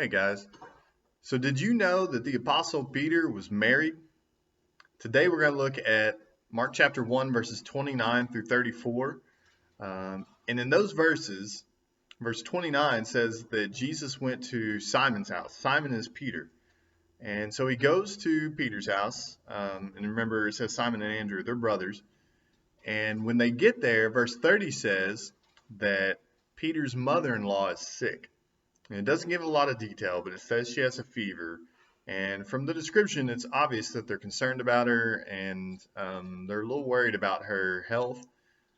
Hey guys. So did you know that the Apostle Peter was married? Today we're going to look at Mark chapter 1, verses 29 through 34. And in those verses, verse 29 says that Jesus went to Simon's house. Simon is Peter. And so he goes to Peter's house. And remember, it says Simon and Andrew, they're brothers. And when they get there, verse 30 says that Peter's mother-in-law is sick. And it doesn't give a lot of detail, but it says she has a fever. And from the description, it's obvious that they're concerned about her and they're a little worried about her health.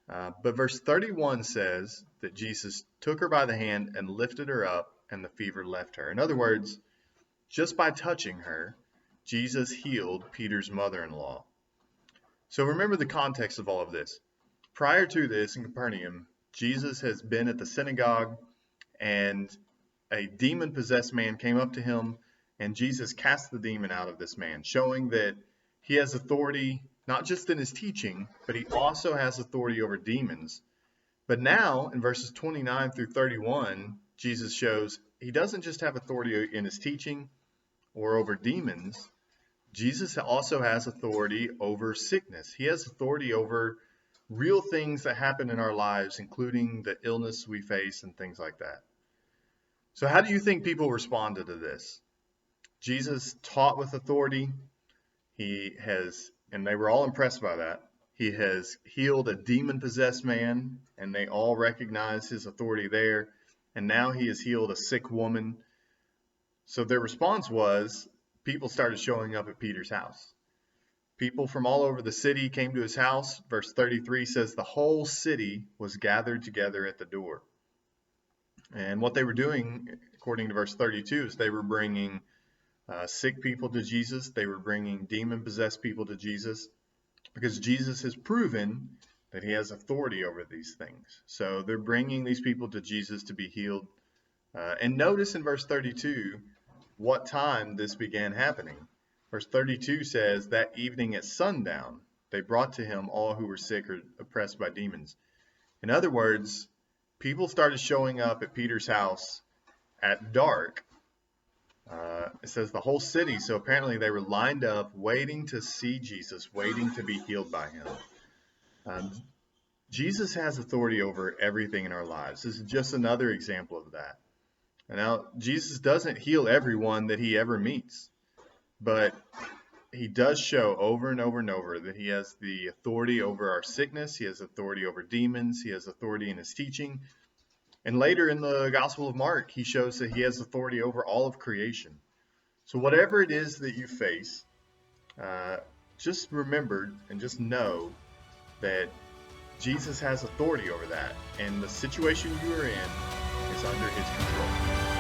But verse 31 says that Jesus took her by the hand and lifted her up, and the fever left her. In other words, just by touching her, Jesus healed Peter's mother-in-law. So remember the context of all of this. Prior to this in Capernaum, Jesus has been at the synagogue, and a demon-possessed man came up to him, and Jesus cast the demon out of this man, showing that he has authority not just in his teaching, but he also has authority over demons. But now, in verses 29 through 31, Jesus shows he doesn't just have authority in his teaching or over demons. Jesus also has authority over sickness. He has authority over real things that happen in our lives, including the illness we face and things like that. So how do you think people responded to this? Jesus taught with authority. And they were all impressed by that. He has healed a demon-possessed man, and they all recognize his authority there. And now he has healed a sick woman. So their response was, people started showing up at Peter's house. People from all over the city came to his house. Verse 33 says the whole city was gathered together at the door. And what they were doing, according to verse 32, is they were bringing sick people to Jesus. They were bringing demon-possessed people to Jesus because Jesus has proven that he has authority over these things. So they're bringing these people to Jesus to be healed. And notice in verse 32 what time this began happening. Verse 32 says, that evening at sundown, they brought to him all who were sick or oppressed by demons. In other words, people started showing up at Peter's house at dark. It says the whole city. So apparently they were lined up waiting to see Jesus, waiting to be healed by him. Jesus has authority over everything in our lives. This is just another example of that. And now, Jesus doesn't heal everyone that he ever meets, but he does show over and over and over that he has the authority over our sickness. He has authority over demons. He has authority in his teaching. And later in the Gospel of Mark, he shows that he has authority over all of creation. So whatever it is that you face, just remember and just know that Jesus has authority over that. And the situation you are in is under his control.